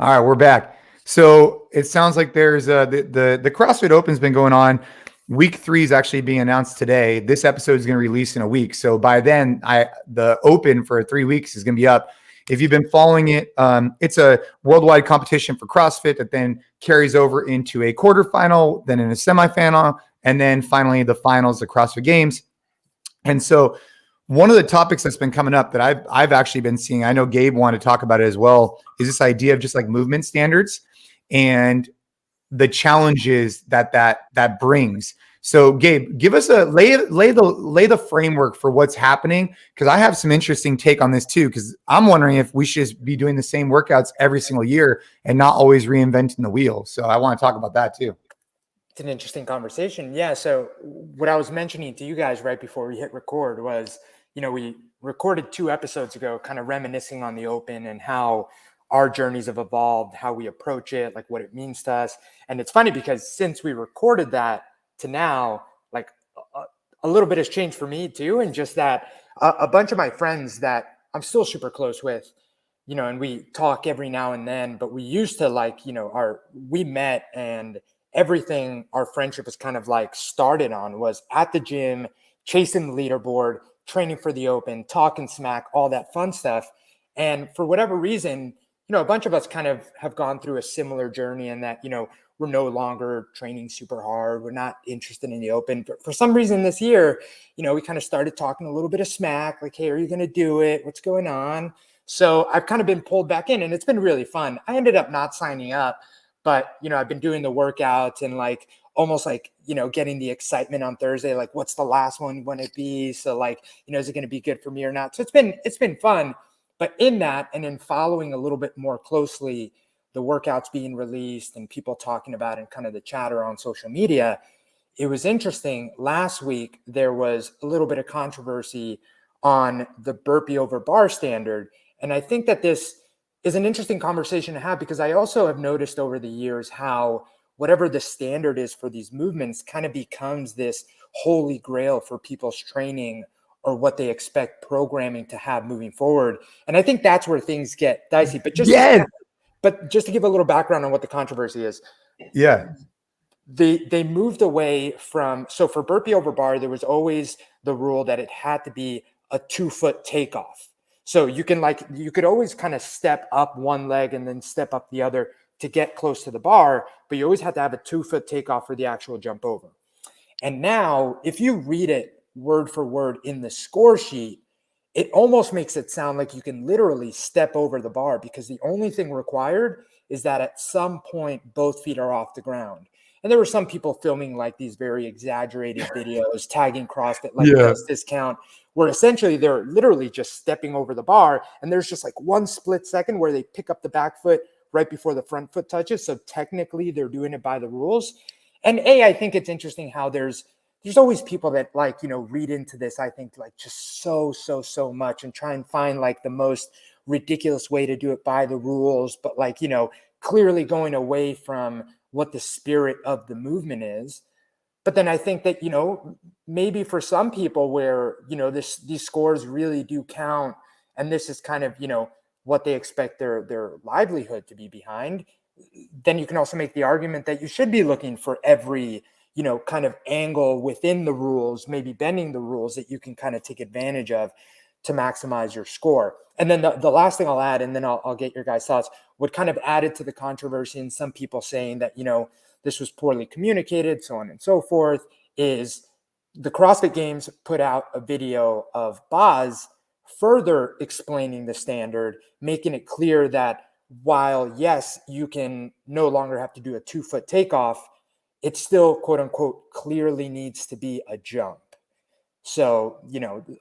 All right, we're back. So it sounds like there's the CrossFit Open's been going on. Week 3 is actually being announced today. This episode is going to release in a week. So by then, the Open for 3 weeks is going to be up. If you've been following it, it's a worldwide competition for CrossFit that then carries over into a quarterfinal, then in a semifinal, and then finally the finals, the CrossFit Games. And so one of the topics that's been coming up that I've actually been seeing, I know Gabe wanted to talk about it as well, is this idea of just like movement standards and the challenges that brings. So Gabe, give us a lay the framework for what's happening, because I have some interesting take on this too, because I'm wondering if we should be doing the same workouts every single year and not always reinventing the wheel. So I want to talk about that too. It's an interesting conversation. Yeah. So what I was mentioning to you guys right before we hit record was, we recorded 2 episodes ago, kind of reminiscing on the Open and how our journeys have evolved, how we approach it, like what it means to us. And it's funny because since we recorded that to now, like a little bit has changed for me too. And just that a bunch of my friends that I'm still super close with, and we talk every now and then, but we used to we met and everything our friendship was kind of like started on was at the gym, chasing the leaderboard, training for the Open, talking smack, all that fun stuff. And for whatever reason, a bunch of us kind of have gone through a similar journey in that, we're no longer training super hard. We're not interested in the Open. But for some reason this year, we kind of started talking a little bit of smack, like, hey, are you going to do it? What's going on? So I've kind of been pulled back in and it's been really fun. I ended up not signing up, but, I've been doing the workouts and like, almost like, getting the excitement on Thursday, like what's the last one going to be? So like, is it going to be good for me or not? So it's been fun, but in that, and in following a little bit more closely, the workouts being released and people talking about it and kind of the chatter on social media, it was interesting. Last week, there was a little bit of controversy on the burpee over bar standard. And I think that this is an interesting conversation to have because I also have noticed over the years how whatever the standard is for these movements kind of becomes this holy grail for people's training or what they expect programming to have moving forward. And I think that's where things get dicey. But just to give a little background on what the controversy is. Yeah. They moved away from, so for burpee over bar, there was always the rule that it had to be a 2-foot takeoff. So you could always kind of step up one leg and then step up the other to get close to the bar, but you always had to have a 2-foot takeoff for the actual jump over. And now if you read it word for word in the score sheet, it almost makes it sound like you can literally step over the bar because the only thing required is that at some point, both feet are off the ground. And there were some people filming like these very exaggerated videos, tagging CrossFit, like does this count? Where essentially they're literally just stepping over the bar. And there's just like one split second where they pick up the back foot right before the front foot touches. So technically they're doing it by the rules. And I think it's interesting how there's always people that read into this, I think like just so much and try and find like the most ridiculous way to do it by the rules, but clearly going away from what the spirit of the movement is. But then I think that, maybe for some people where, these scores really do count and this is kind of, what they expect their livelihood to be behind, then you can also make the argument that you should be looking for every, kind of angle within the rules, maybe bending the rules that you can kind of take advantage of to maximize your score. And then the last thing I'll add, and then I'll get your guys' thoughts, what kind of added to the controversy and some people saying that, this was poorly communicated, so on and so forth, is the CrossFit Games put out a video of Boz further explaining the standard, making it clear that while, yes, you can no longer have to do a 2-foot takeoff, it still, quote unquote, clearly needs to be a jump. So,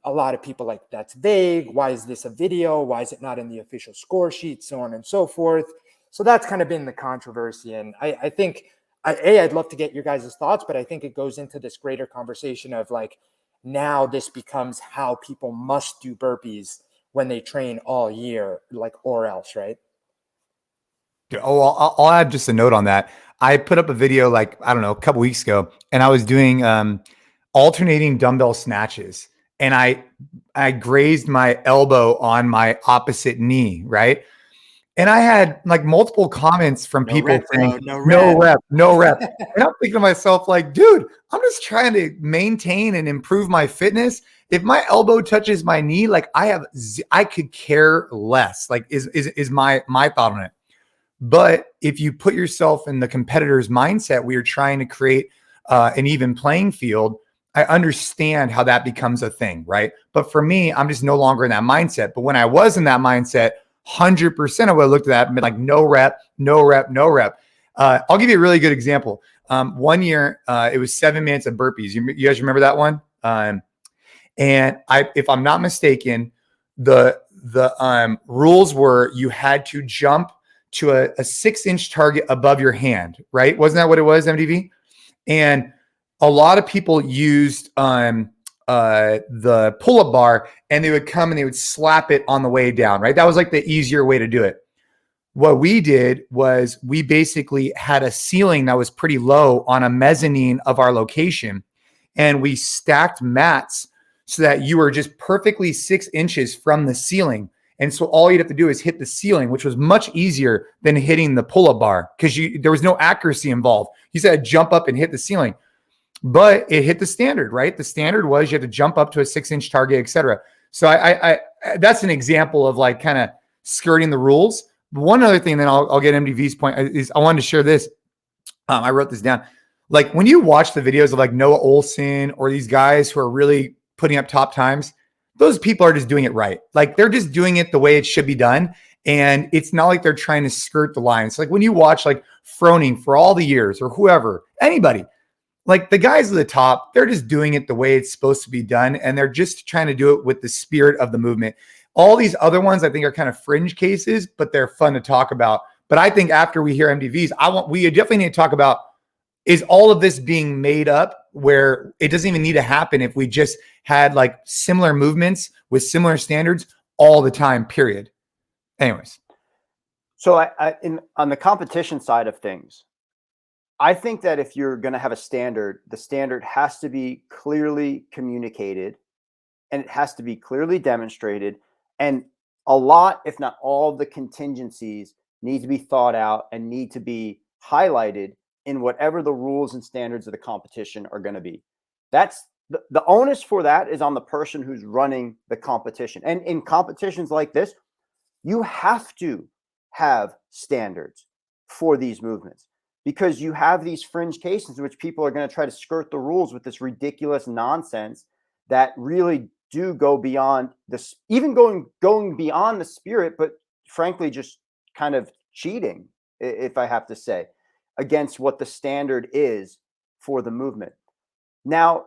a lot of people like, that's vague. Why is this a video? Why is it not in the official score sheet? So on and so forth. So that's kind of been the controversy. And I think, I'd love to get your guys' thoughts, but I think it goes into this greater conversation of like, now this becomes how people must do burpees when they train all year, like, or else, right? Oh, I'll add just a note on that. I put up a video a couple weeks ago, and I was doing alternating dumbbell snatches, and I grazed my elbow on my opposite knee, right? And I had like multiple comments from No people rep, saying, bro. No no rep. rep, no rep. And I'm thinking to myself, like, dude, I'm just trying to maintain and improve my fitness. If my elbow touches my knee, like I could care less. Like is my thought on it. But if you put yourself in the competitor's mindset, we are trying to create an even playing field. I understand how that becomes a thing, right? But for me, I'm just no longer in that mindset. But when I was in that mindset, 100% I would have looked at that and been like, no rep, no rep, no rep. I'll give you a really good example. One year, it was 7 minutes of burpees. You guys remember that one? And if I'm not mistaken, the rules were you had to jump to a 6-inch target above your hand, right? Wasn't that what it was, MDV? And a lot of people used the pull-up bar, and they would come and they would slap it on the way down, right? That was like the easier way to do it. What we did was we basically had a ceiling that was pretty low on a mezzanine of our location, and we stacked mats so that you were just perfectly 6 inches from the ceiling. And so all you'd have to do is hit the ceiling, which was much easier than hitting the pull-up bar because there was no accuracy involved. You said jump up and hit the ceiling, but it hit the standard, right? The standard was you had to jump up to a 6-inch target, et cetera. So I that's an example of like kind of skirting the rules. One other thing, then I'll get MDV's point is I wanted to share this. I wrote this down. Like when you watch the videos of like Noah Olson or these guys who are really putting up top times, those people are just doing it right. Like they're just doing it the way it should be done. And it's not like they're trying to skirt the line. It's like when you watch like Froning for all the years or whoever, anybody, like the guys at the top, they're just doing it the way it's supposed to be done. And they're just trying to do it with the spirit of the movement. All these other ones I think are kind of fringe cases, but they're fun to talk about. But I think after we hear MDVs, we definitely need to talk about, is all of this being made up where it doesn't even need to happen if we just had like similar movements with similar standards all the time, period. Anyways. So on the competition side of things, I think that if you're going to have a standard, the standard has to be clearly communicated and it has to be clearly demonstrated. And a lot, if not all, of the contingencies need to be thought out and need to be highlighted in whatever the rules and standards of the competition are going to be. That's the onus for that is on the person who's running the competition. And in competitions like this, you have to have standards for these movements because you have these fringe cases in which people are going to try to skirt the rules with this ridiculous nonsense that really do go beyond this, even going beyond the spirit, but frankly, just kind of cheating, if I have to say, against what the standard is for the movement. Now,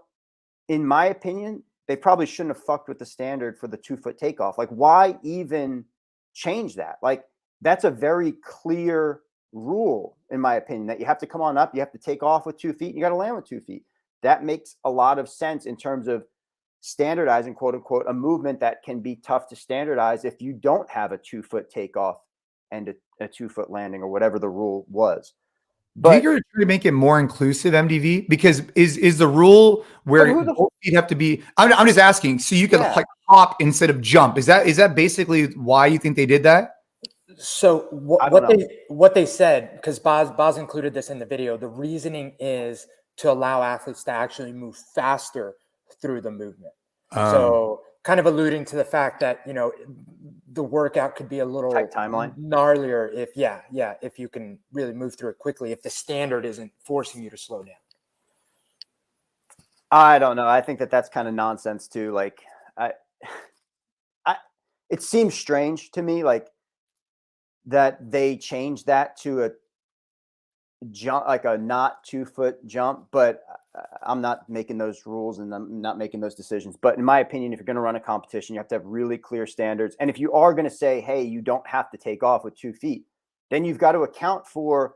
in my opinion, they probably shouldn't have fucked with the standard for the 2-foot takeoff. Like, why even change that? Like, that's a very clear rule, in my opinion, that you have to come on up, you have to take off with 2 feet, and you got to land with 2 feet. That makes a lot of sense in terms of standardizing, quote unquote, a movement that can be tough to standardize if you don't have a 2-foot takeoff and a 2-foot landing or whatever the rule was. But do you think you're trying to make it more inclusive, MDV? Because is the rule where both feet have to be? I'm just asking. So you can like hop instead of jump. Is that basically why you think they did that? So what they said, because Boz included this in the video, the reasoning is to allow athletes to actually move faster through the movement. So kind of alluding to the fact that, you know, the workout could be a little tight timeline, gnarlier if you can really move through it quickly, if the standard isn't forcing you to slow down. I don't know. I think that's kind of nonsense too. Like, it seems strange to me, like that they changed that to a jump, like a not 2-foot jump, but I'm not making those rules and I'm not making those decisions. But in my opinion, if you're going to run a competition, you have to have really clear standards. And if you are going to say, hey, you don't have to take off with 2 feet, then you've got to account for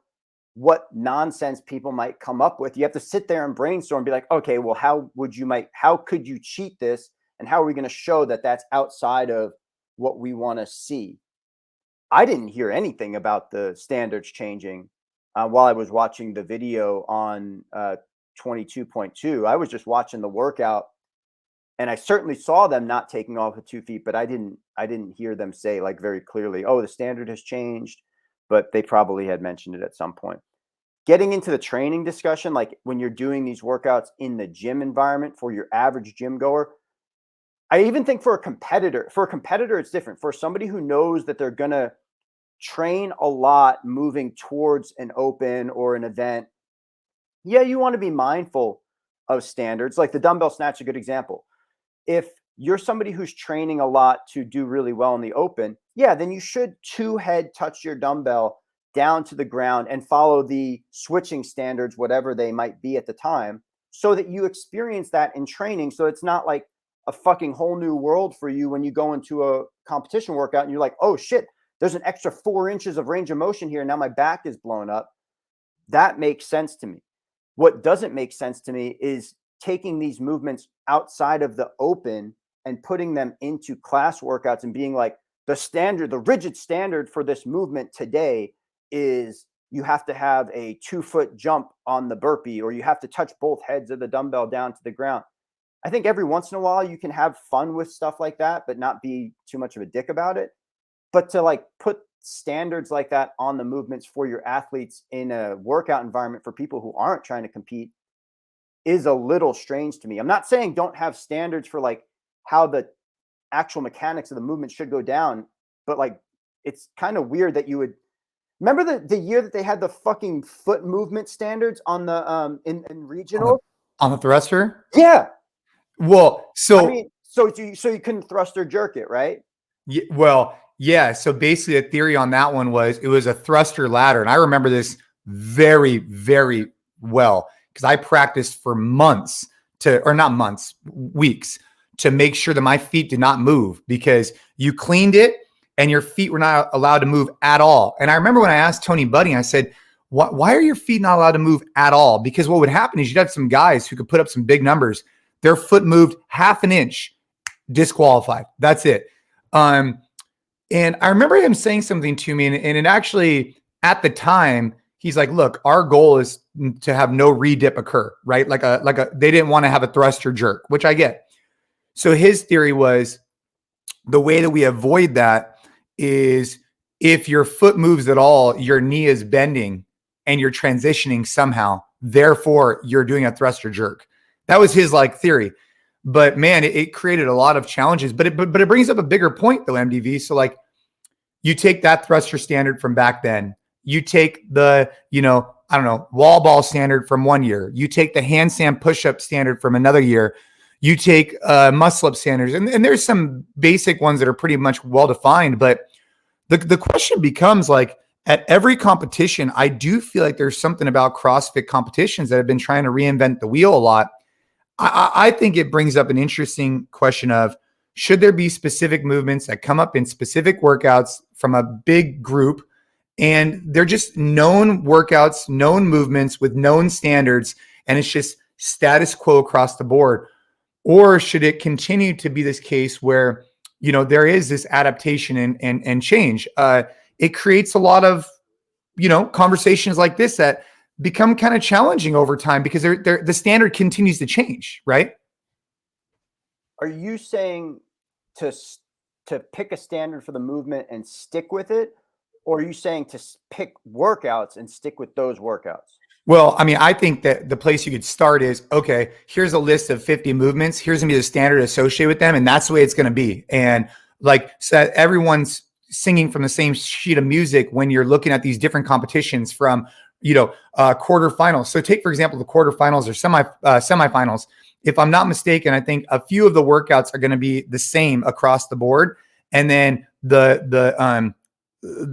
what nonsense people might come up with. You have to sit there and brainstorm and be like, okay, well, how could you cheat this? And how are we going to show that that's outside of what we want to see? I didn't hear anything about the standards changing while I was watching the video on 22.2. I was just watching the workout, and I certainly saw them not taking off with 2 feet, but I didn't didn't hear them say like very clearly, oh, the standard has changed, but they probably had mentioned it at some point. Getting into the training discussion, like when you're doing these workouts in the gym environment for your average gym goer, I even think for a competitor, it's different. For somebody who knows that they're going to train a lot moving towards an open or an event, yeah, you want to be mindful of standards. Like the dumbbell snatch, a good example. If you're somebody who's training a lot to do really well in the open, yeah, then you should two-head touch your dumbbell down to the ground and follow the switching standards, whatever they might be at the time, so that you experience that in training. So it's not like a fucking whole new world for you when you go into a competition workout and you're like, oh shit, there's an extra 4 inches of range of motion here. Now my back is blown up. That makes sense to me. What doesn't make sense to me is taking these movements outside of the open and putting them into class workouts and being like, the rigid standard for this movement today is you have to have a 2-foot jump on the burpee, or you have to touch both heads of the dumbbell down to the ground. I think every once in a while you can have fun with stuff like that, but not be too much of a dick about it. But to like put standards like that on the movements for your athletes in a workout environment for people who aren't trying to compete is a little strange to me. I'm not saying don't have standards for like how the actual mechanics of the movement should go down, but like it's kind of weird that you would remember the year that they had the fucking foot movement standards on the in regional on the thruster. Yeah. Well, so I mean, so you couldn't thrust or jerk it, right? Yeah, well, yeah. So basically, the theory on that one was it was a thruster ladder, and I remember this very, very well because I practiced for months not months, weeks to make sure that my feet did not move because you cleaned it and your feet were not allowed to move at all. And I remember when I asked Tony Budding, I said, "Why are your feet not allowed to move at all?" Because what would happen is you'd have some guys who could put up some big numbers. Their foot moved half an inch, disqualified. That's it. And I remember him saying something to me, and it actually, at the time, he's like, look, our goal is to have no redip occur, right? They didn't want to have a thrust or jerk, which I get. So his theory was the way that we avoid that is if your foot moves at all, your knee is bending and you're transitioning somehow. Therefore, you're doing a thrust or jerk. That was his like theory. But man, it created a lot of challenges. But it brings up a bigger point though, MDV. So like you take that thruster standard from back then. You take the, wall ball standard from 1 year. You take the handstand push-up standard from another year. You take muscle up standards. And there's some basic ones that are pretty much well-defined. But the question becomes like at every competition, I do feel like there's something about CrossFit competitions that have been trying to reinvent the wheel a lot. I think it brings up an interesting question of, should there be specific movements that come up in specific workouts from a big group and they're just known workouts, known movements with known standards, and it's just status quo across the board? Or should it continue to be this case where, there is this adaptation and change? It creates a lot of, conversations like this that become kind of challenging over time because the standard continues to change, right? Are you saying to pick a standard for the movement and stick with it? Or are you saying to pick workouts and stick with those workouts? Well, I mean, I think that the place you could start is, okay, here's a list of 50 movements. Here's going to be the standard associated with them. And that's the way it's going to be. And like, so everyone's singing from the same sheet of music when you're looking at these different competitions from, quarterfinals. So take, for example, the quarterfinals or semifinals. If I'm not mistaken, I think a few of the workouts are going to be the same across the board. And then the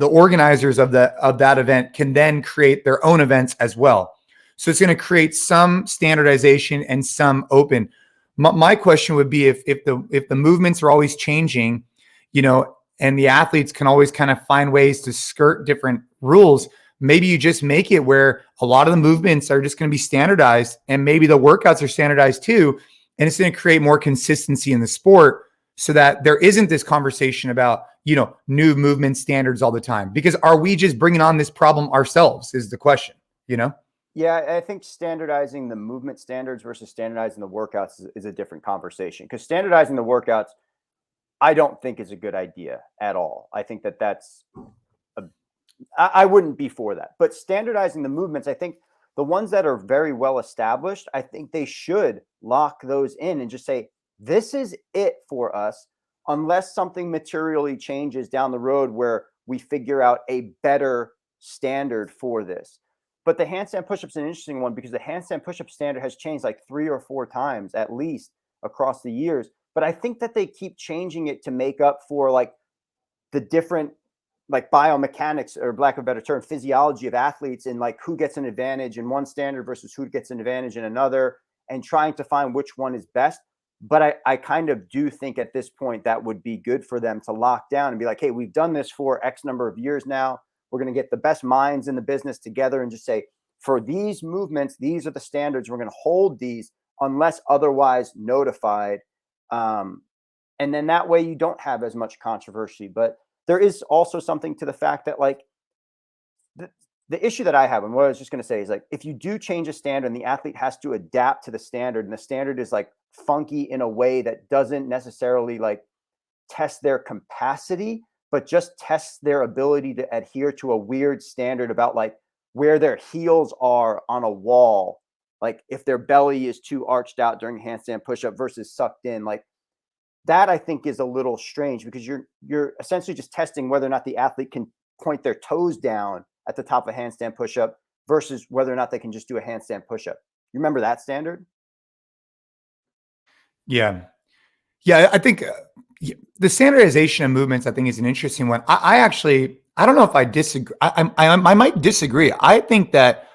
organizers of that event can then create their own events as well. So it's going to create some standardization and some open. My question would be if the movements are always changing, and the athletes can always kind of find ways to skirt different rules, maybe you just make it where a lot of the movements are just going to be standardized and maybe the workouts are standardized too. And it's going to create more consistency in the sport so that there isn't this conversation about, new movement standards all the time. Because are we just bringing on this problem ourselves is the question, Yeah, I think standardizing the movement standards versus standardizing the workouts is a different conversation, because standardizing the workouts, I don't think is a good idea at all. I think that I wouldn't be for that. But standardizing the movements, I think the ones that are very well established, I think they should lock those in and just say, this is it for us, unless something materially changes down the road where we figure out a better standard for this. But the handstand push-up is an interesting one because the handstand push-up standard has changed like 3 or 4 times at least across the years. But I think that they keep changing it to make up for like the different like biomechanics, or lack of a better term, physiology of athletes, and like who gets an advantage in one standard versus who gets an advantage in another, and trying to find which one is best. But I kind of do think at this point that would be good for them to lock down and be like, hey, we've done this for X number of years now. We're going to get the best minds in the business together and just say, for these movements, these are the standards. We're going to hold these unless otherwise notified. And then that way you don't have as much controversy. But there is also something to the fact that like the issue that I have, and what I was just going to say is like, if you do change a standard and the athlete has to adapt to the standard, and the standard is like funky in a way that doesn't necessarily like test their capacity, but just tests their ability to adhere to a weird standard about like where their heels are on a wall, like if their belly is too arched out during handstand push-up versus sucked in, like that I think is a little strange, because you're essentially just testing whether or not the athlete can point their toes down at the top of a handstand push-up versus whether or not they can just do a handstand push-up. You remember that standard? Yeah. I think the standardization of movements, I think, is an interesting one. I don't know if I disagree. I might disagree. I think that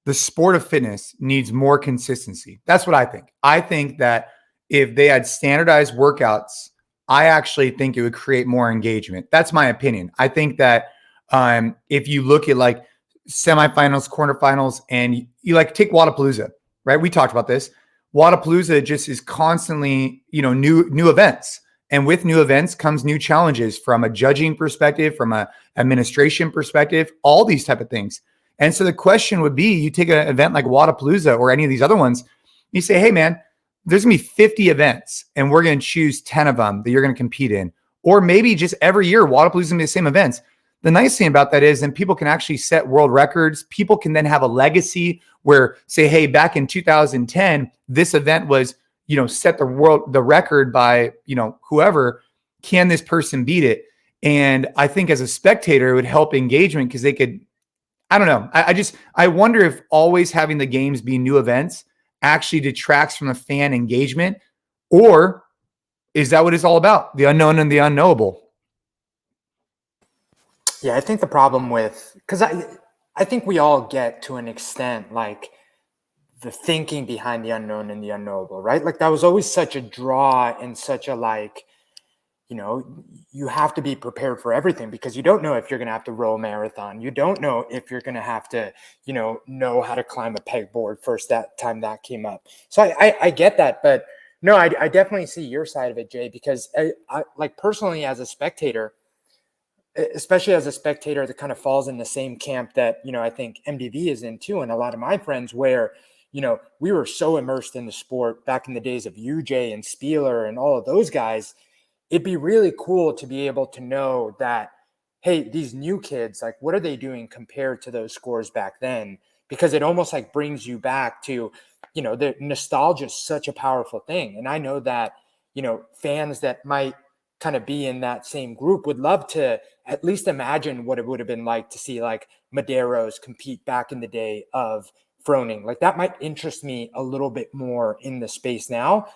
the sport of fitness needs more consistency. That's what I think. I think that if they had standardized workouts, I actually think it would create more engagement. That's my opinion. I think that if you look at like semifinals, quarterfinals, and you like take Wodapalooza, right? We talked about this. Wodapalooza just is constantly, new events. And with new events comes new challenges from a judging perspective, from a administration perspective, all these type of things. And so the question would be, you take an event like Wodapalooza or any of these other ones, you say, hey man, there's gonna be 50 events and we're gonna choose 10 of them that you're gonna compete in. Or maybe just every year, Wodapalooza is gonna be the same events. The nice thing about that is then people can actually set world records. People can then have a legacy where say, hey, back in 2010, this event was, set the record by, whoever. Can this person beat it? And I think as a spectator, it would help engagement because they could, I don't know. I wonder if always having the games be new events actually detracts from the fan engagement, or is that what it's all about? The unknown and the unknowable. Yeah, I think the problem with, because I think we all get to an extent like the thinking behind the unknown and the unknowable, right? Like that was always such a draw and such a like, you have to be prepared for everything because you don't know if you're going to have to row a marathon. You don't know if you're going to have to, know how to climb a pegboard first that time that came up. So I get that, but no, I definitely see your side of it, Jay, because I like personally as a spectator, especially as a spectator that kind of falls in the same camp that, I think MDV is in too. And a lot of my friends where, we were so immersed in the sport back in the days of UJ and Spieler and all of those guys. It'd be really cool to be able to know that, hey, these new kids, like, what are they doing compared to those scores back then? Because it almost like brings you back to, the nostalgia is such a powerful thing. And I know that, fans that might kind of be in that same group would love to at least imagine what it would have been like to see like Maderos compete back in the day of Froning. Like that might interest me a little bit more in the space now.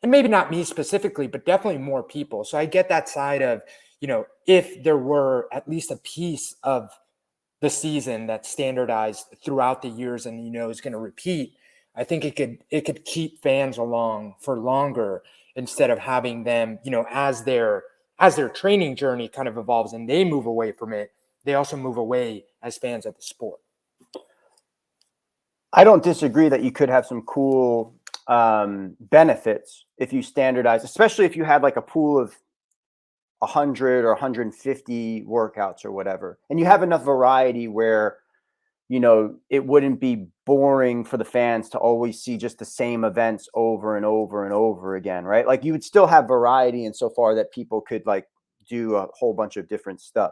And maybe not me specifically, but definitely more people. So I get that side of, if there were at least a piece of the season that's standardized throughout the years and, is going to repeat, I think it could keep fans along for longer instead of having them, as their training journey kind of evolves and they move away from it, they also move away as fans of the sport. I don't disagree that you could have some cool benefits if you standardize, especially if you had like a pool of 100 or 150 workouts or whatever, and you have enough variety where it wouldn't be boring for the fans to always see just the same events over and over and over again, right? Like you would still have variety insofar that people could like do a whole bunch of different stuff.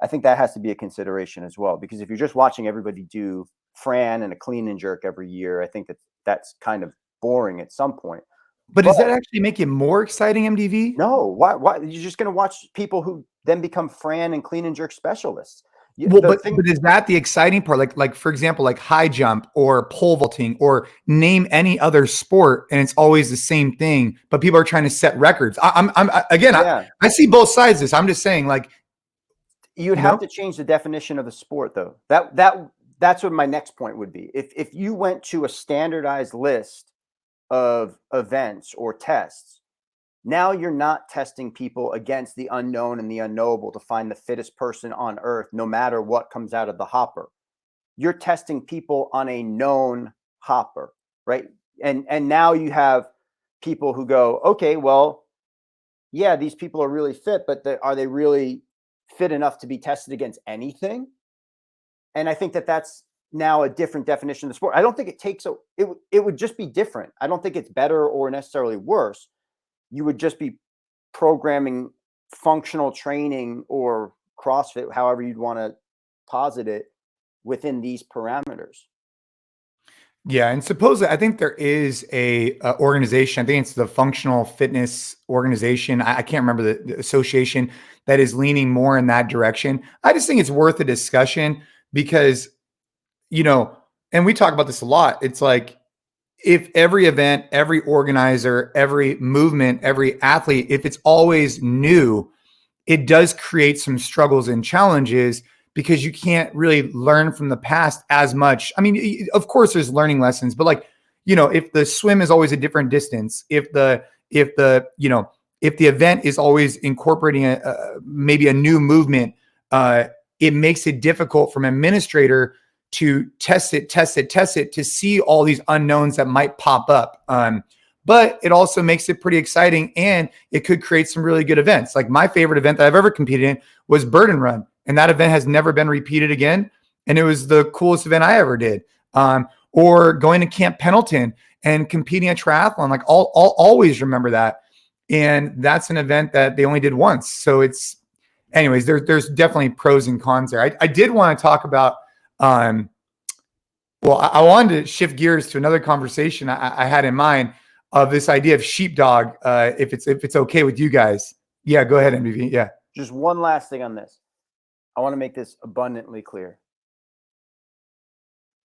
I think that has to be a consideration as well, because if you're just watching everybody do Fran and a clean and jerk every year, I think that's kind of boring at some point. But does that actually make it more exciting, MDV? No, why? You're just going to watch people who then become Fran and clean and jerk specialists. Well, but is that the exciting part? Like for example, like high jump or pole vaulting, or name any other sport, and it's always the same thing, but people are trying to set records. I see both sides of this. I'm just saying, like, you'd have to change the definition of the sport, though. That's what my next point would be. If you went to a standardized list of events or tests, now you're not testing people against the unknown and the unknowable to find the fittest person on earth, no matter what comes out of the hopper. You're testing people on a known hopper, right? And now you have people who go, okay, well, yeah, these people are really fit, but are they really fit enough to be tested against anything? And I think that's now a different definition of the sport. I don't think it would just be different. I don't think it's better or necessarily worse. You would just be programming functional training or CrossFit, however you'd want to posit it, within these parameters. Yeah, and supposedly, I think there is a organization. I think it's the Functional Fitness Organization. I can't remember the association that is leaning more in that direction. I just think it's worth a discussion because, and we talk about this a lot. It's like, if every event, every organizer, every movement, every athlete, if it's always new, it does create some struggles and challenges because you can't really learn from the past as much. I mean, of course there's learning lessons, but like, if the swim is always a different distance, if the event is always incorporating maybe a new movement, it makes it difficult from an administrator to test it to see all these unknowns that might pop up. But it also makes it pretty exciting, and it could create some really good events. Like my favorite event that I've ever competed in was Burden Run, and that event has never been repeated again. And it was the coolest event I ever did. Or going to Camp Pendleton and competing at triathlon, like I'll always remember that. And that's an event that they only did once. So anyways, there's definitely pros and cons there. I did want to talk about, I wanted to shift gears to another conversation I had in mind of this idea of sheepdog. If it's okay with you guys. Yeah, go ahead, MDV. Yeah. Just one last thing on this. I want to make this abundantly clear.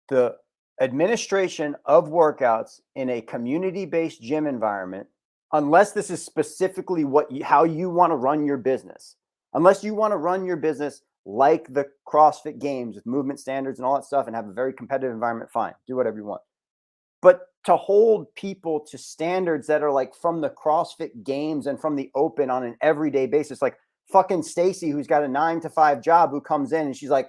The administration of workouts in a community-based gym environment, unless this is specifically how you want to run your business, unless you want to run your business like the CrossFit Games with movement standards and all that stuff and have a very competitive environment, fine, do whatever you want. But to hold people to standards that are like from the CrossFit Games and from the Open on an everyday basis, like fucking Stacy, who's got a 9-to-5 job, who comes in and she's like,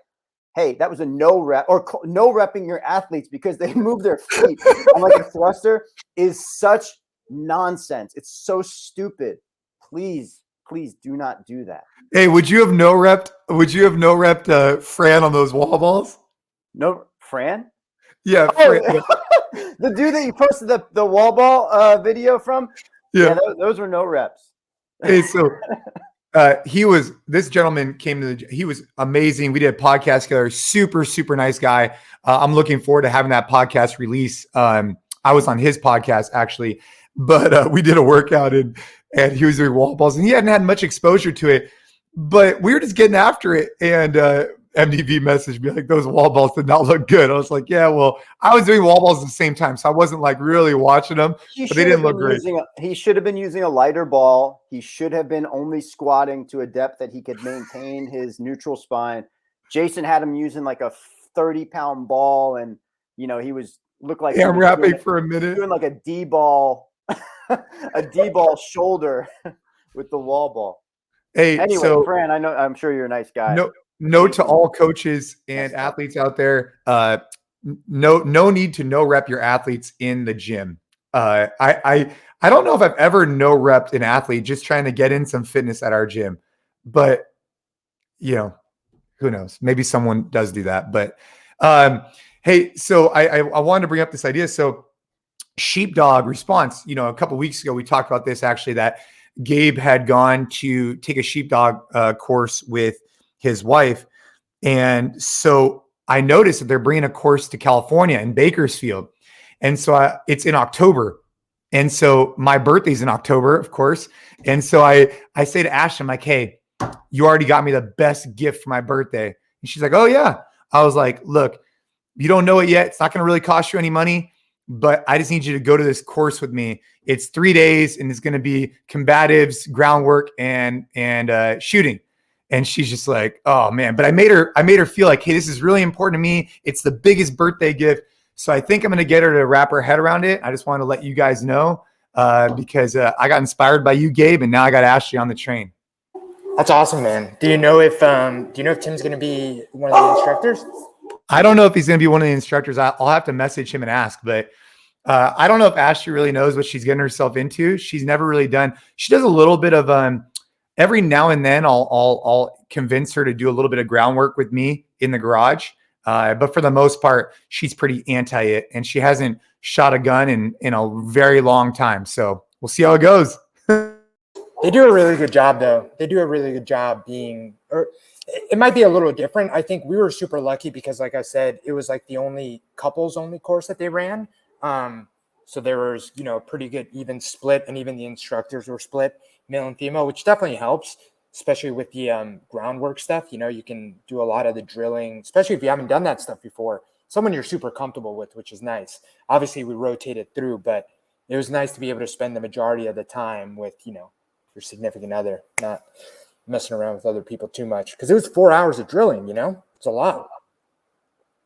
hey, that was a no rep, or no repping your athletes because they move their feet on like a thruster, is such nonsense. It's so stupid. Please do not do that. Hey, would you have no repped Fran on those wall balls? No, Fran? Yeah, Fran. The dude that you posted the wall ball video from? Yeah, those were no reps. Hey, so this gentleman came to he was amazing. We did a podcast together. Super, super nice guy. I'm looking forward to having that podcast release. I was on his podcast actually, but we did a workout and he was doing wall balls and he hadn't had much exposure to it, but we were just getting after it. And MDV messaged me like, those wall balls did not look good. I was like, yeah, well, I was doing wall balls at the same time, so I wasn't like really watching them, but they didn't look great. He should have been using a lighter ball. He should have been only squatting to a depth that he could maintain his neutral spine. Jason had him using like a 30-pound ball, and he looked like I'm rapping for a minute, doing like a D ball, a D ball shoulder with the wall ball. Hey, anyway, so, Fran, I'm sure you're a nice guy. Note to all coaches and athletes out there, no need to no rep your athletes in the gym. I don't know if I've ever no repped an athlete just trying to get in some fitness at our gym, but who knows? Maybe someone does do that. But Hey, so I wanted to bring up this idea. So sheepdog response, a couple of weeks ago, we talked about this actually, that Gabe had gone to take a sheepdog course with his wife. And so I noticed that they're bringing a course to California in Bakersfield. And so it's in October. And so my birthday's in October, of course. And so I say to Ash, I'm like, hey, you already got me the best gift for my birthday. And she's like, oh yeah. I was like, look, you don't know it yet. It's not going to really cost you any money, but I just need you to go to this course with me. It's 3 days and it's going to be combatives, groundwork, and shooting. And she's just like, oh man. But I made her feel like, hey, this is really important to me. It's the biggest birthday gift. So I think I'm going to get her to wrap her head around it. I just wanted to let you guys know because I got inspired by you, Gabe, and now I got Ashley on the train. That's awesome, man. Do you know if Tim's going to be one of the instructors? I don't know if he's going to be one of the instructors. I'll have to message him and ask, but I don't know if Ashley really knows what she's getting herself into. She's never really done. She does a little bit of every now and then I'll convince her to do a little bit of groundwork with me in the garage. But for the most part, she's pretty anti it, and she hasn't shot a gun in a very long time. So we'll see how it goes. They do a really good job, though. They do a really good job being, or it might be a little different. I think we were super lucky because, like I said, it was like the only couples only course that they ran. So there was, a pretty good even split, and even the instructors were split, male and female, which definitely helps, especially with the groundwork stuff. You can do a lot of the drilling, especially if you haven't done that stuff before. Someone you're super comfortable with, which is nice. Obviously, we rotated through, but it was nice to be able to spend the majority of the time with, your significant other, not messing around with other people too much. Because it was 4 hours of drilling, it's a lot.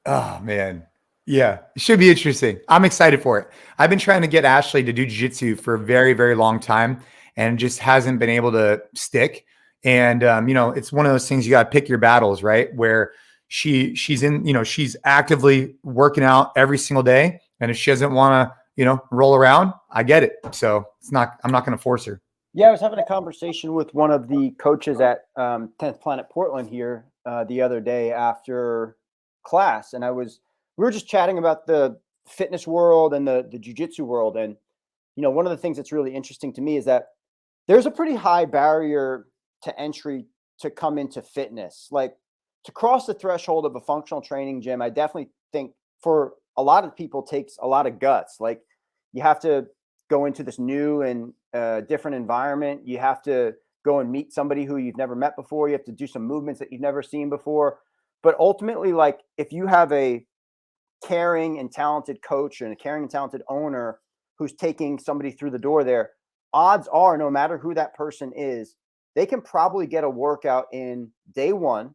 Oh, man. Yeah, it should be interesting. I'm excited for it. I've been trying to get Ashley to do jiu-jitsu for a very, very long time and just hasn't been able to stick. And, it's one of those things you got to pick your battles, right? Where she's in, she's actively working out every single day. And if she doesn't want to, roll around, I get it. So I'm not going to force her. Yeah, I was having a conversation with one of the coaches at 10th Planet Portland here the other day after class. And we were just chatting about the fitness world and the jiu-jitsu world. And, one of the things that's really interesting to me is that there's a pretty high barrier to entry to come into fitness. Like, to cross the threshold of a functional training gym, I definitely think for a lot of people takes a lot of guts. Like, you have to go into this new and different environment. You have to go and meet somebody who you've never met before. You have to do some movements that you've never seen before. But ultimately, like, if you have a caring and talented coach and a caring and talented owner who's taking somebody through the door there, odds are, no matter who that person is, they can probably get a workout in day one.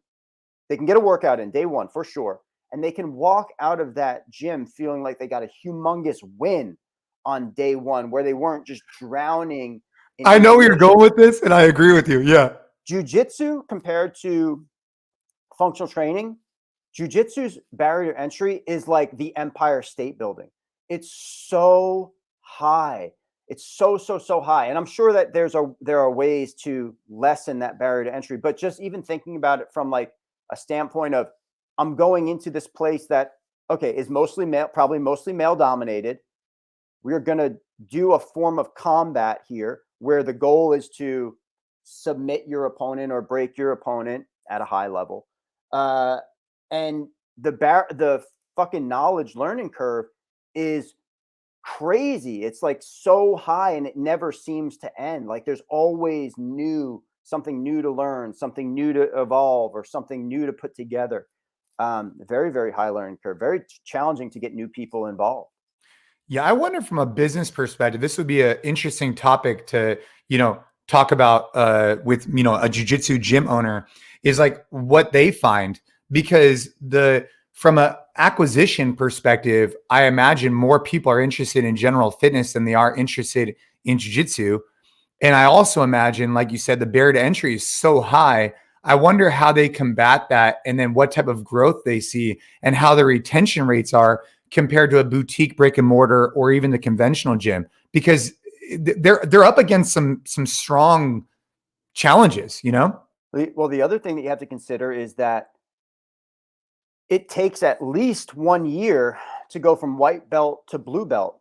They can get a workout in day one for sure. And they can walk out of that gym feeling like they got a humongous win on day one, where they weren't just drowning. I know where you're going with this, and I agree with you. Yeah. Jiu-jitsu compared to functional training, jiu-jitsu's barrier to entry is like the Empire State Building. It's so high. It's so high. And I'm sure that there are ways to lessen that barrier to entry, but just even thinking about it from like a standpoint of, I'm going into this place that, okay, is mostly male, probably mostly male dominated. We're going to do a form of combat here where the goal is to submit your opponent or break your opponent at a high level. And the fucking knowledge learning curve is crazy. It's like so high, and it never seems to end. Like, there's always something new to learn, something new to evolve, or something new to put together. Very, very high learning curve, very challenging to get new people involved. Yeah, I wonder from a business perspective, this would be an interesting topic to, talk about with, a jiu-jitsu gym owner, is like what they find, because from a acquisition perspective, I imagine more people are interested in general fitness than they are interested in jiu-jitsu. And I also imagine, like you said, the barrier to entry is so high. I wonder how they combat that, and then what type of growth they see, and how the retention rates are compared to a boutique brick and mortar or even the conventional gym, because they're up against some strong challenges, Well, the other thing that you have to consider is that it takes at least 1 year to go from white belt to blue belt.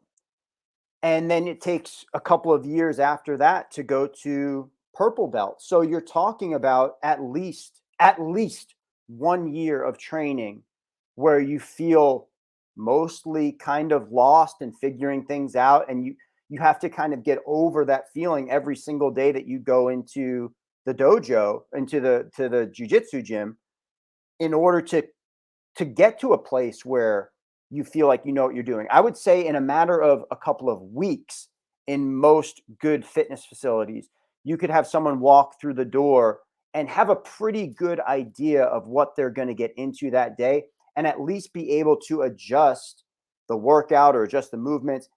And then it takes a couple of years after that to go to purple belt. So you're talking about at least 1 year of training where you feel mostly kind of lost and figuring things out. And you have to kind of get over that feeling every single day that you go into the dojo, into the jiu-jitsu gym, in order to get to a place where you feel like you know what you're doing. I would say in a matter of a couple of weeks in most good fitness facilities, you could have someone walk through the door and have a pretty good idea of what they're going to get into that day, and at least be able to adjust the workout or adjust the movements.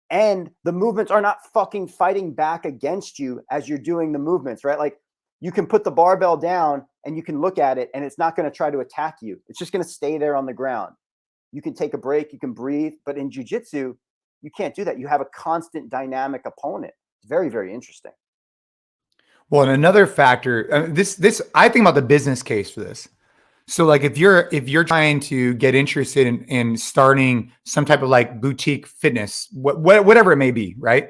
And the movements are not fucking fighting back against you as you're doing the movements, right? Like, you can put the barbell down and you can look at it and it's not going to try to attack you. It's just going to stay there on the ground. You can take a break, you can breathe, but in jiu-jitsu, you can't do that. You have a constant dynamic opponent. It's very, very interesting. Well, and another factor, this I think about the business case for this. So like if you're trying to get interested in starting some type of like boutique fitness, whatever it may be, right?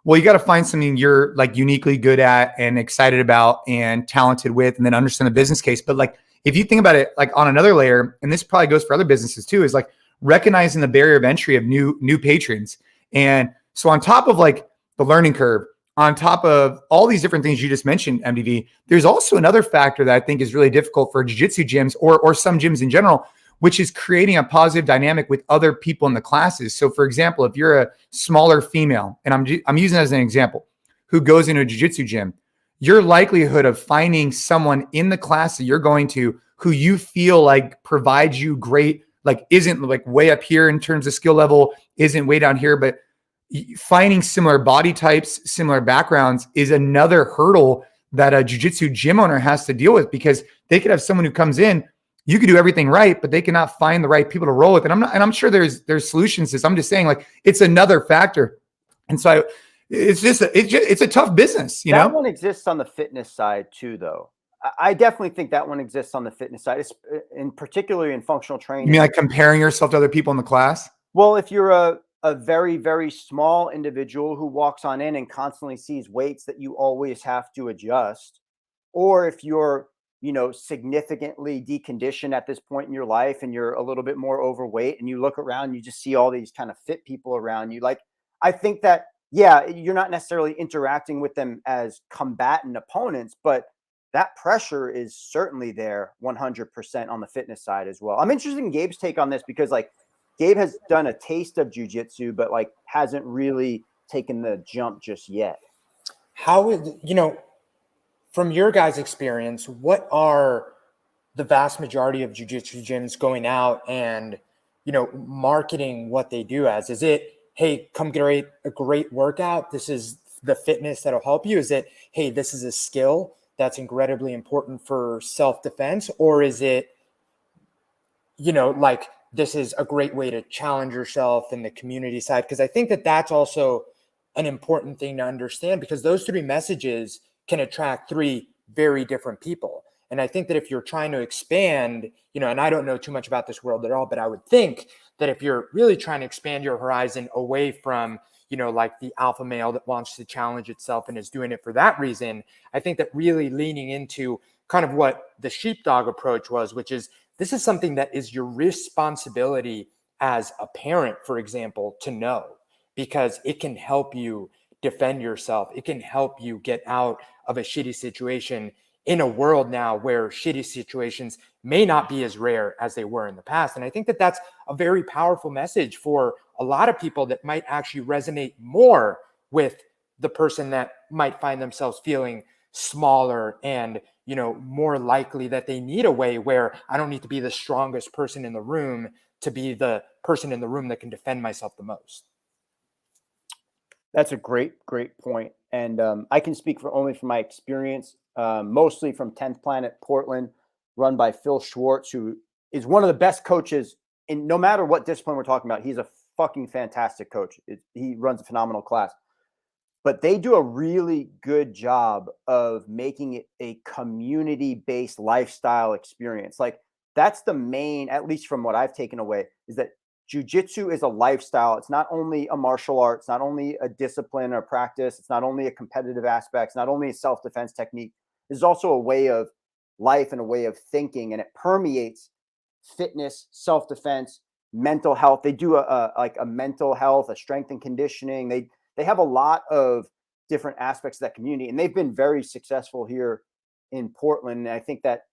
Well, you got to find something you're like uniquely good at and excited about and talented with, and then understand the business case. But like, if you think about it, like on another layer, and this probably goes for other businesses too, is like recognizing the barrier of entry of new patrons. And so on top of like the learning curve, on top of all these different things you just mentioned, MDV, there's also another factor that I think is really difficult for jiu-jitsu gyms or some gyms in general, which is creating a positive dynamic with other people in the classes. So for example, if you're a smaller female, and I'm using that as an example, who goes into a jiu-jitsu gym, your likelihood of finding someone in the class that you're going to who you feel like provides you great, like isn't like way up here in terms of skill level, isn't way down here, but finding similar body types, similar backgrounds is another hurdle that a jiu-jitsu gym owner has to deal with, because they could have someone who comes in, you could do everything right, but they cannot find the right people to roll with. And I'm sure there's solutions to this. I'm just saying, like, it's another factor. And so it's a tough business, you know? That one exists on the fitness side too, though. I definitely think that one exists on the fitness side, in particularly in functional training. You mean like comparing yourself to other people in the class? Well, if you're a very, very small individual who walks on in and constantly sees weights that you always have to adjust, or if you're, significantly deconditioned at this point in your life and you're a little bit more overweight and you look around and you just see all these kind of fit people around you. Like, I think that, yeah, you're not necessarily interacting with them as combatant opponents, but that pressure is certainly there 100% on the fitness side as well. I'm interested in Gabe's take on this, because like Gabe has done a taste of jiu-jitsu, but like hasn't really taken the jump just yet. How would, from your guys' experience, what are the vast majority of jiu-jitsu gyms going out and, marketing what they do as? Is it, hey, come get a great workout, this is the fitness that'll help you? Is it, hey, this is a skill that's incredibly important for self-defense? Or is it, like, this is a great way to challenge yourself in the community side? Because I think that that's also an important thing to understand, because those three messages can attract three very different people. And I think that if you're trying to expand, and I don't know too much about this world at all, but I would think that if you're really trying to expand your horizon away from, like the alpha male that wants to challenge itself and is doing it for that reason, I think that really leaning into kind of what the sheepdog approach was, which is, this is something that is your responsibility as a parent, for example, to know, because it can help you defend yourself. It can help you get out of a shitty situation in a world now where shitty situations may not be as rare as they were in the past. And I think that that's a very powerful message for a lot of people that might actually resonate more with the person that might find themselves feeling smaller and, more likely that they need a way where I don't need to be the strongest person in the room to be the person in the room that can defend myself the most. That's a great point. And I can speak only from my experience, mostly from 10th Planet Portland, run by Phil Schwartz, who is one of the best coaches in no matter what discipline we're talking about. He's a fucking fantastic coach. He runs a phenomenal class. But they do a really good job of making it a community-based lifestyle experience. Like, that's the main, at least from what I've taken away, is that jiu-jitsu is a lifestyle. It's not only a martial art. It's not only a discipline or practice. It's not only a competitive aspect. It's not only a self-defense technique. It's also a way of life and a way of thinking, and it permeates fitness, self-defense, mental health. They do like a mental health, a strength and conditioning. They have a lot of different aspects of that community, and they've been very successful here in Portland. And I think that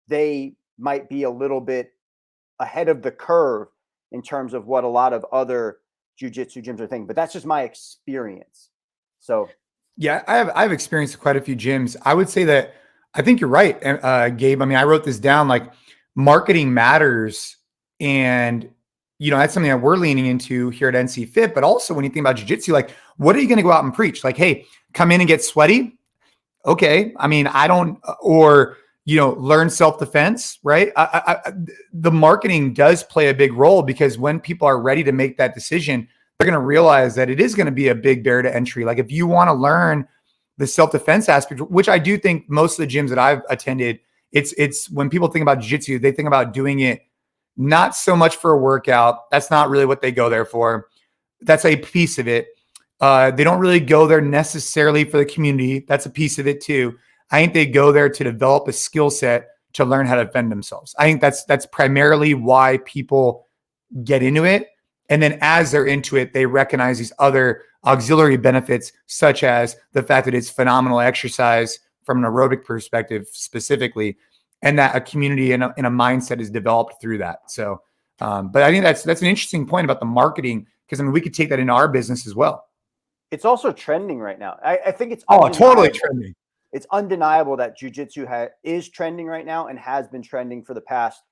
they might be a little bit ahead of the curve in terms of what a lot of other jiu-jitsu gyms are thinking, but that's just my experience. So yeah, I've experienced quite a few gyms. I would say that I think you're right, Gabe. I mean, I wrote this down, like marketing matters, and that's something that we're leaning into here at NCFIT. But also when you think about jiu-jitsu, like what are you going to go out and preach? Like, hey, come in and get sweaty. Okay. I mean, I don't, or, learn self-defense, right? The marketing does play a big role, because when people are ready to make that decision, they're going to realize that it is going to be a big barrier to entry. Like if you want to learn the self-defense aspect, which I do think most of the gyms that I've attended, it's when people think about jiu-jitsu, they think about doing it not so much for a workout. That's not really what they go there for. That's a piece of it. They don't really go there necessarily for the community. That's a piece of it too. I think they go there to develop a skill set to learn how to defend themselves. I think that's primarily why people get into it. And then as they're into it, they recognize these other auxiliary benefits, such as the fact that it's phenomenal exercise from an aerobic perspective specifically, and that a community and a mindset is developed through that. So, but I think that's an interesting point about the marketing, because I mean, we could take that into our business as well. It's also trending right now. I think it's totally trending. It's undeniable that jiu-jitsu is trending right now and has been trending for the past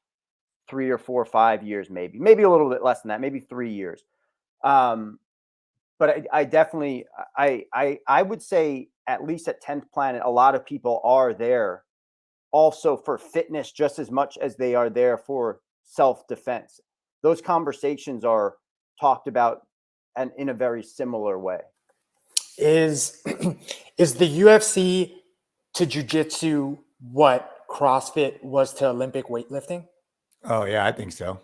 3 or 4 or 5 years, maybe a little bit less than that, maybe 3 years. But I definitely, I would say at least at 10th Planet, a lot of people are there also for fitness just as much as they are there for self-defense. Those conversations are talked about and in a very similar way. Is the UFC to jiu-jitsu what CrossFit was to Olympic weightlifting? Oh yeah, I think so.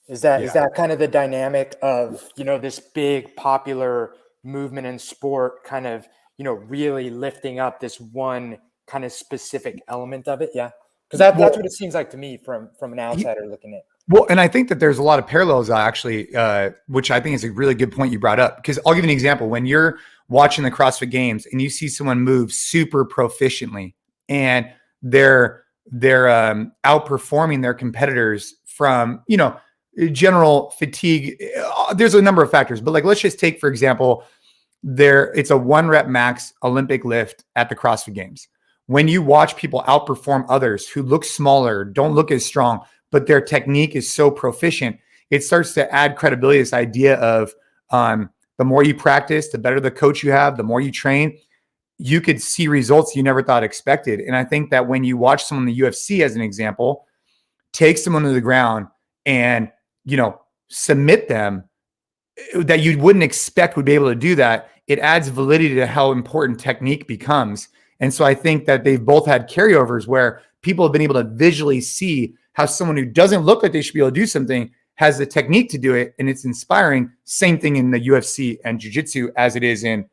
Is that kind of the dynamic of, this big popular movement in sport kind of, really lifting up this one kind of specific element of it? Yeah. Because that's what it seems like to me from an outsider looking at. Well, and I think that there's a lot of parallels actually, which I think is a really good point you brought up, because I'll give you an example. When you're watching the CrossFit Games and you see someone move super proficiently and they're outperforming their competitors from, general fatigue. There's a number of factors, but like, let's just take, for example, it's a 1 rep max Olympic lift at the CrossFit Games. When you watch people outperform others who look smaller, don't look as strong, but their technique is so proficient, it starts to add credibility to this idea of the more you practice, the better the coach you have, the more you train, you could see results you never thought expected. And I think that when you watch someone in the UFC, as an example, take someone to the ground and, submit them that you wouldn't expect would be able to do that, it adds validity to how important technique becomes. And so I think that they've both had carryovers where people have been able to visually see how someone who doesn't look like they should be able to do something has the technique to do it. And it's inspiring. Same thing in the UFC and jiu-jitsu as it is in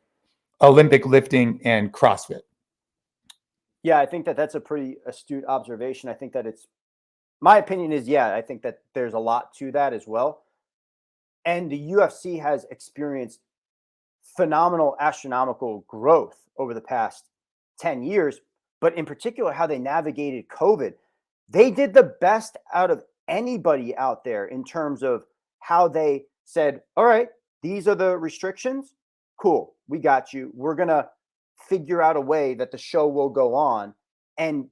Olympic lifting and CrossFit. Yeah, I think that that's a pretty astute observation. I think that my opinion is, I think that there's a lot to that as well. And the UFC has experienced phenomenal, astronomical growth over the past 10 years, but in particular, how they navigated COVID. They did the best out of anybody out there in terms of how they said, all right, these are the restrictions. Cool. We got you. We're going to figure out a way that the show will go on. And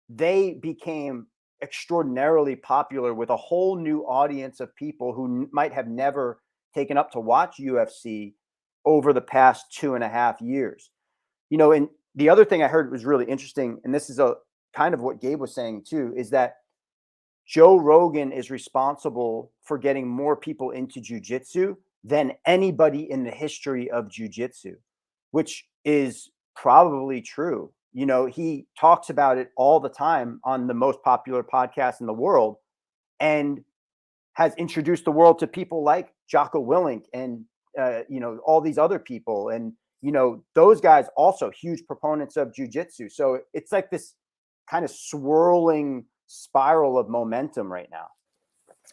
they became extraordinarily popular with a whole new audience of people who might have never taken up to watch UFC over the past 2.5 years. And the other thing I heard was really interesting, and this is a kind of what Gabe was saying too, is that Joe Rogan is responsible for getting more people into jiu-jitsu than anybody in the history of jiu-jitsu, which is probably true. You know, he talks about it all the time on the most popular podcast in the world, and has introduced the world to people like Jocko Willink and, you know, all these other people. And, you know, those guys also huge proponents of jiu-jitsu. So it's like this kind of swirling spiral of momentum right now.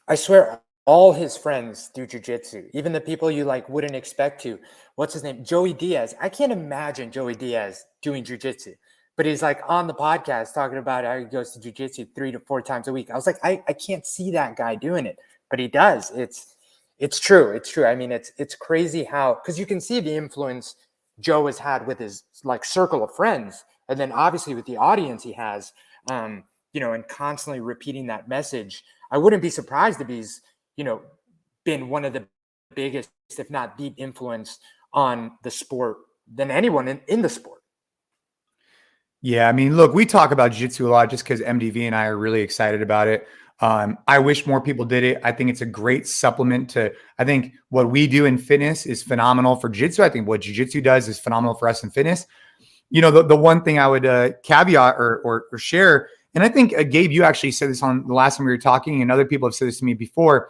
I swear, all his friends do jiu-jitsu, even the people you like wouldn't expect to. What's his name? Joey Diaz. I can't imagine Joey Diaz doing jiu-jitsu, but he's like on the podcast talking about how he goes to jiu-jitsu 3 to 4 times a week. I was like, I can't see that guy doing it, but he does. It's true. It's true. I mean, it's crazy how, because you can see the influence Joe has had with his like circle of friends, and then obviously with the audience he has, you know, and constantly repeating that message. I wouldn't be surprised if he's, you know, been one of the biggest, if not the influence on the sport than anyone in the sport. Yeah, I mean, look, we talk about jiu-jitsu a lot just because MDV and I are really excited about it. I wish more people did it. I think it's a great supplement to, I think what we do in fitness is phenomenal for jiu-jitsu. I think what jiu-jitsu does is phenomenal for us in fitness. You know, the one thing I would caveat or share, and I think, Gabe, you actually said this on the last time we were talking, and other people have said this to me before,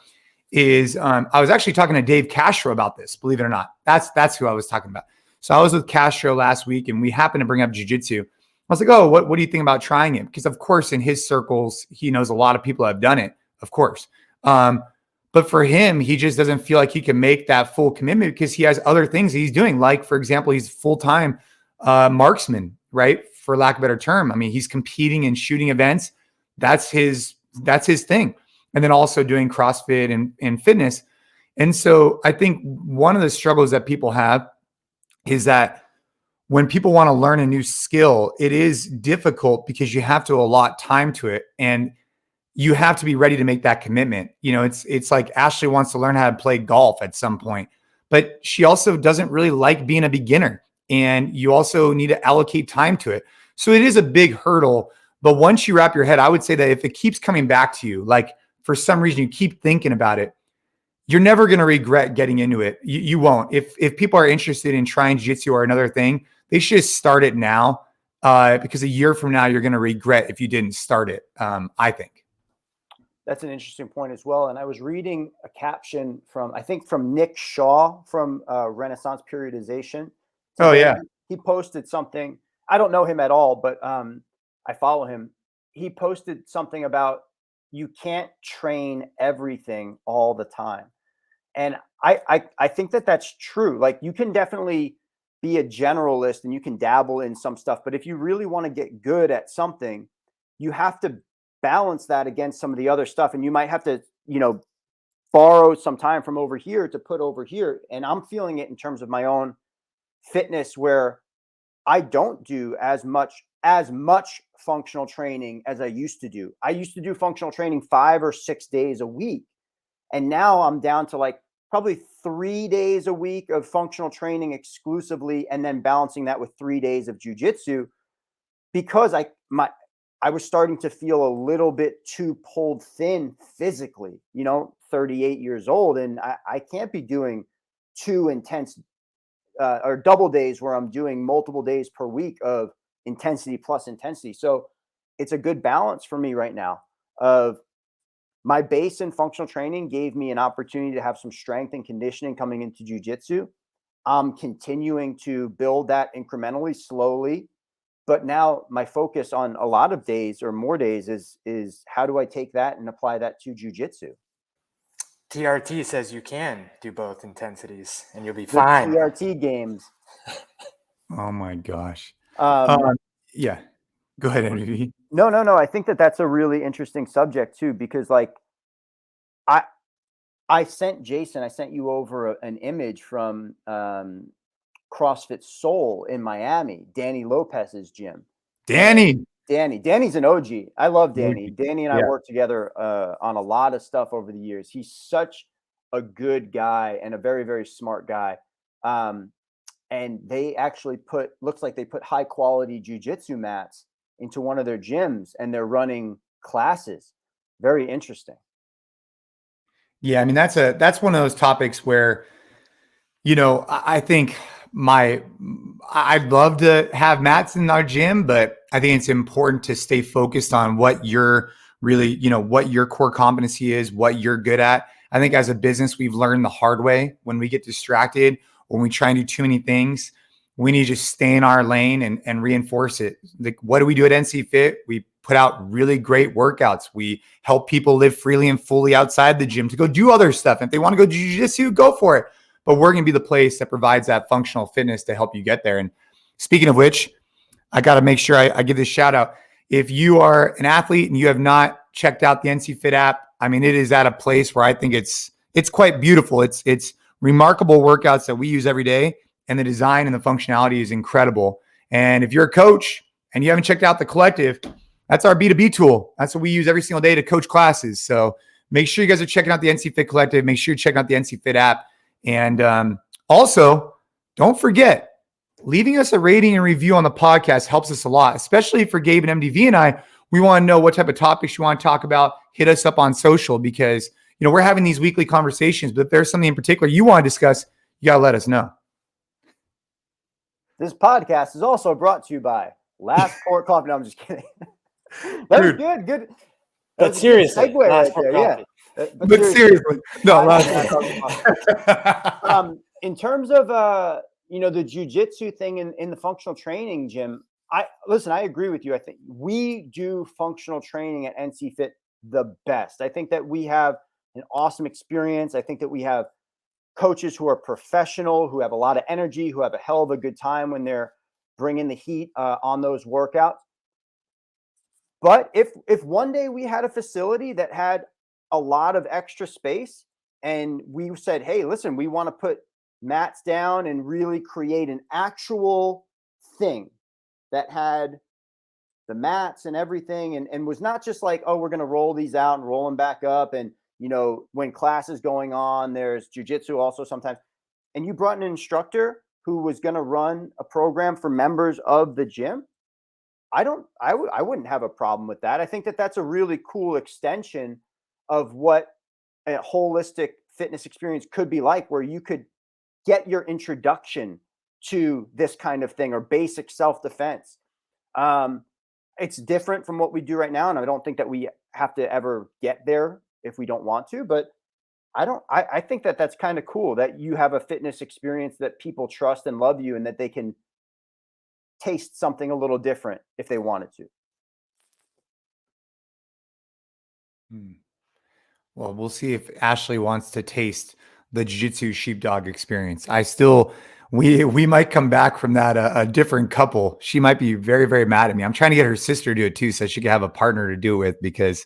is I was actually talking to Dave Castro about this, believe it or not. That's who I was talking about. So I was with Castro last week, and we happened to bring up jiu-jitsu. I was like, oh, what do you think about trying it? Because of course, in his circles, he knows a lot of people have done it, of course. But for him, he just doesn't feel like he can make that full commitment because he has other things he's doing. Like, for example, he's full-time marksman, right? For lack of a better term. I mean, he's competing in shooting events. That's his thing. And then also doing CrossFit and fitness. And so I think one of the struggles that people have is that when people want to learn a new skill, it is difficult because you have to allot time to it, and you have to be ready to make that commitment. You know, it's like Ashley wants to learn how to play golf at some point, but she also doesn't really like being a beginner, and you also need to allocate time to it. So it is a big hurdle, but once you wrap your head, I would say that if it keeps coming back to you, like for some reason you keep thinking about it, you're never going to regret getting into it. You won't. If people are interested in trying jiu-jitsu or another thing, they should just start it now, because a year from now, you're going to regret if you didn't start it, I think. That's an interesting point as well. And I was reading a caption from, I think from Nick Shaw from Renaissance Periodization today. Oh, yeah. He posted something. I don't know him at all, but I follow him. He posted something about you can't train everything all the time. And I think that that's true. Like, you can definitely be a generalist and you can dabble in some stuff, but if you really want to get good at something, you have to balance that against some of the other stuff. And you might have to, you know, borrow some time from over here to put over here. And I'm feeling it in terms of my own fitness, where I don't do as much functional training as I used to do. I used to do functional training 5 or 6 days a week. And now I'm down to like probably 3 days a week of functional training exclusively, and then balancing that with 3 days of jiu-jitsu, because I was starting to feel a little bit too pulled thin physically, you know, 38 years old. And I can't be doing 2 intense or double days where I'm doing multiple days per week of intensity plus intensity. So it's a good balance for me right now of my base in functional training gave me an opportunity to have some strength and conditioning coming into jiu-jitsu. I'm continuing to build that incrementally, slowly. But now my focus on a lot of days or more days is how do I take that and apply that to jiu-jitsu? TRT says you can do both intensities and you'll be fine. TRT games. Oh my gosh. Um, Yeah. Go ahead, MDV. No. I think that that's a really interesting subject too, because like I sent you over an image from CrossFit Soul in Miami, Danny Lopez's gym. Danny's an OG. I love Danny. Danny and I worked together on a lot of stuff over the years. He's such a good guy and a very, very smart guy. And they actually looks like they put high quality jiu-jitsu mats into one of their gyms, and they're running classes. Very interesting. Yeah, I mean, that's one of those topics where, you know, I think I'd love to have mats in our gym, but I think it's important to stay focused on what you're really, what your core competency is, what you're good at. I think as a business, we've learned the hard way when we get distracted, when we try and do too many things, we need to just stay in our lane and reinforce it. Like, what do we do at NCFIT? We put out really great workouts. We help people live freely and fully outside the gym to go do other stuff. If they want to go do jiu-jitsu, go for it. But we're going to be the place that provides that functional fitness to help you get there. And speaking of which, I got to make sure I give this shout out. If you are an athlete and you have not checked out the NCFIT app, I mean, it is at a place where I think it's quite beautiful. It's remarkable workouts that we use every day, and the design and the functionality is incredible. And if you're a coach and you haven't checked out the Collective, that's our B2B tool. That's what we use every single day to coach classes. So make sure you guys are checking out the NCFIT Collective. Make sure you're checking out the NCFIT app. And also, don't forget, leaving us a rating and review on the podcast helps us a lot, especially for Gabe and MDV and I. We want to know what type of topics you want to talk about. Hit us up on social because, we're having these weekly conversations, but if there's something in particular you want to discuss, you got to let us know. This podcast is also brought to you by Last Court Coffee. No, I'm just kidding. That was good. Good. But seriously, segue right there. Yeah. But seriously, no. In terms of the jiu-jitsu thing in the functional training gym, I agree with you. I think we do functional training at NCFIT the best. I think that we have an awesome experience. I think that we have coaches who are professional, who have a lot of energy, who have a hell of a good time when they're bringing the heat on those workouts. But if one day we had a facility that had a lot of extra space and we said, hey, listen, we want to put mats down and really create an actual thing that had the mats and everything and was not just like, oh, we're going to roll these out and roll them back up. And, when class is going on, there's jiu-jitsu also sometimes. And you brought an instructor who was going to run a program for members of the gym. I wouldn't have a problem with that. I think that that's a really cool extension of what a holistic fitness experience could be like, where you could get your introduction to this kind of thing or basic self-defense. It's different from what we do right now. And I don't think that we have to ever get there if we don't want to, but I think that that's kind of cool that you have a fitness experience that people trust and love you and that they can taste something a little different if they wanted to. Well, we'll see if Ashley wants to taste the jiu-jitsu sheepdog experience. We might come back from that a different couple. She might be very, very mad at me. I'm trying to get her sister to do it too, so she can have a partner to do it with because,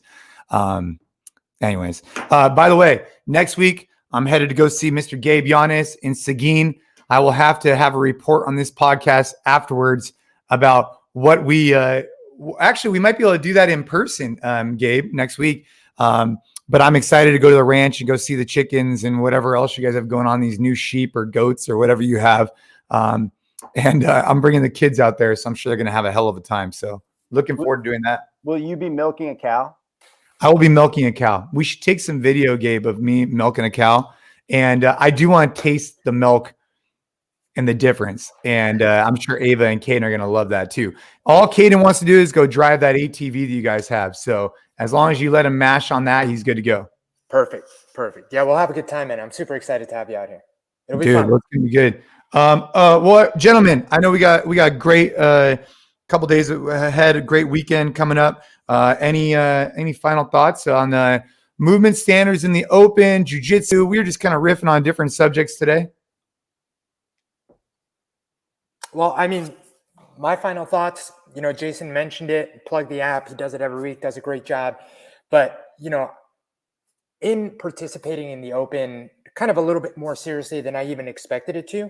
anyways, by the way, next week, I'm headed to go see Mr. Gabe Yanez in Seguin. I will have to have a report on this podcast afterwards about what we actually, we might be able to do that in person, Gabe, next week. But I'm excited to go to the ranch and go see the chickens and whatever else you guys have going on, these new sheep or goats or whatever you have. And I'm bringing the kids out there, so I'm sure they're going to have a hell of a time. So looking forward to doing that. Will you be milking a cow? I will be milking a cow. We should take some video, Gabe, of me milking a cow. And I do want to taste the milk and the difference. And I'm sure Ava and Caden are going to love that too. All Caden wants to do is go drive that ATV that you guys have. So as long as you let him mash on that, he's good to go. Perfect. Yeah, we'll have a good time, man. I'm super excited to have you out here. It'll be fun. It's going to be good. Well, gentlemen, I know we got great couple days ahead, a great weekend coming up. Any final thoughts on movement standards in the open, jiu-jitsu? We were just kind of riffing on different subjects today. Well, I mean, my final thoughts, Jason mentioned it, plug the app. He does it every week, does a great job. But, in participating in the open, kind of a little bit more seriously than I even expected it to.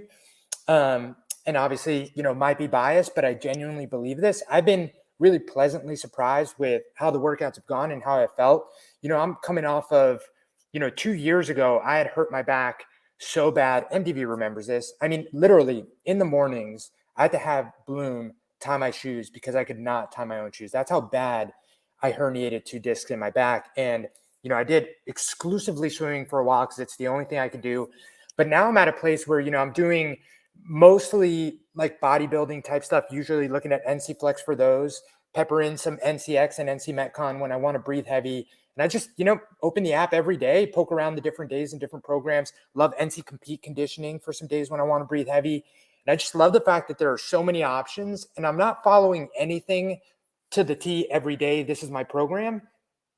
And obviously, might be biased, but I genuinely believe this. I've been really pleasantly surprised with how the workouts have gone and how I felt. I'm coming off of, 2 years ago, I had hurt my back so bad. MDV remembers this. I mean, literally in the mornings, I had to have Bloom tie my shoes because I could not tie my own shoes. That's how bad I herniated 2 discs in my back. And, I did exclusively swimming for a while because it's the only thing I could do. But now I'm at a place where, I'm doing mostly like bodybuilding type stuff, usually looking at NC Flex for those, pepper in some NCX and NC Metcon when I want to breathe heavy. And I just, open the app every day, poke around the different days and different programs. Love NC Compete conditioning for some days when I want to breathe heavy. And I just love the fact that there are so many options and I'm not following anything to the T every day. This is my program,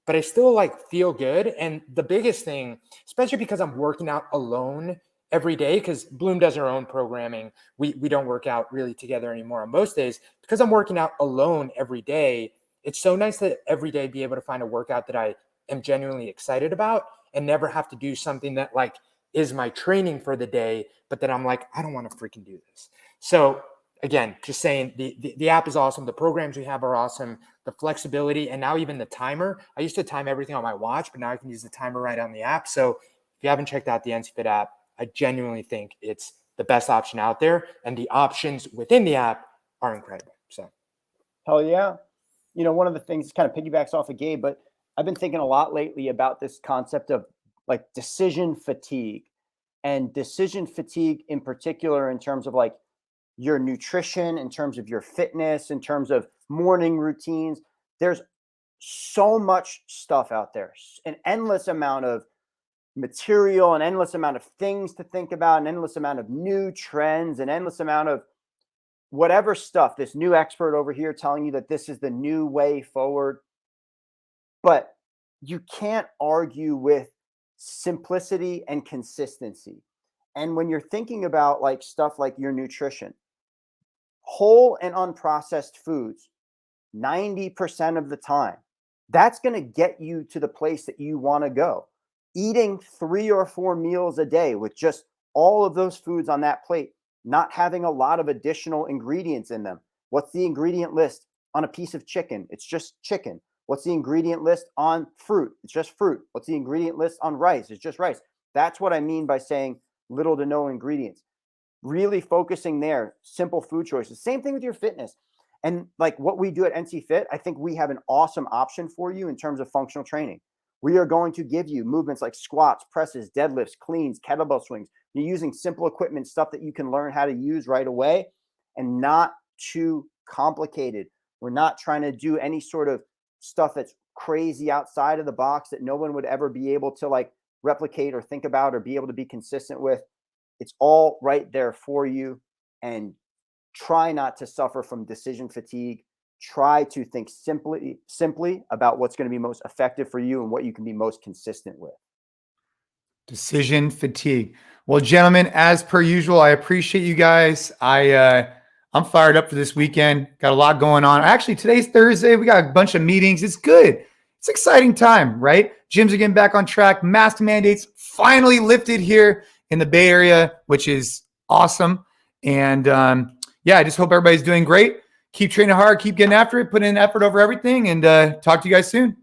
but I still like feel good. And the biggest thing, especially because I'm working out alone every day, because Bloom does her own programming. We don't work out really together anymore on most days. Because I'm working out alone every day, it's so nice that every day be able to find a workout that I am genuinely excited about and never have to do something that like is my training for the day, but that I'm like, I don't want to freaking do this. So again, just saying the app is awesome. The programs we have are awesome. The flexibility and now even the timer. I used to time everything on my watch, but now I can use the timer right on the app. So if you haven't checked out the NCFIT app, I genuinely think it's the best option out there. And the options within the app are incredible. So hell yeah. One of the things kind of piggybacks off of Gabe, but I've been thinking a lot lately about this concept of like decision fatigue and decision fatigue in particular in terms of like your nutrition, in terms of your fitness, in terms of morning routines. There's so much stuff out there, an endless amount of material, an endless amount of things to think about, an endless amount of new trends, an endless amount of whatever stuff, this new expert over here telling you that this is the new way forward. But you can't argue with simplicity and consistency. And when you're thinking about like stuff like your nutrition, whole and unprocessed foods, 90% of the time, that's going to get you to the place that you want to go. Eating 3 or 4 meals a day with just all of those foods on that plate, not having a lot of additional ingredients in them. What's the ingredient list on a piece of chicken? It's just chicken. What's the ingredient list on fruit? It's just fruit. What's the ingredient list on rice? It's just rice. That's what I mean by saying little to no ingredients. Really focusing there, simple food choices. Same thing with your fitness. And like what we do at NCFIT, I think we have an awesome option for you in terms of functional training. We are going to give you movements like squats, presses, deadlifts, cleans, kettlebell swings. You're using simple equipment, stuff that you can learn how to use right away and not too complicated. We're not trying to do any sort of stuff that's crazy outside of the box that no one would ever be able to like replicate or think about or be able to be consistent with. It's all right there for you. And try not to suffer from decision fatigue. Try to think simply about what's going to be most effective for you and what you can be most consistent with. Decision fatigue. Well, gentlemen, as per usual, I appreciate you guys. I'm fired up for this weekend. Got a lot going on. Actually, today's Thursday. We got a bunch of meetings. It's good. It's exciting time, right? Gyms are getting back on track. Mask mandates finally lifted here in the Bay Area, which is awesome. And I just hope everybody's doing great. Keep training hard. Keep getting after it. Put in effort over everything. And talk to you guys soon.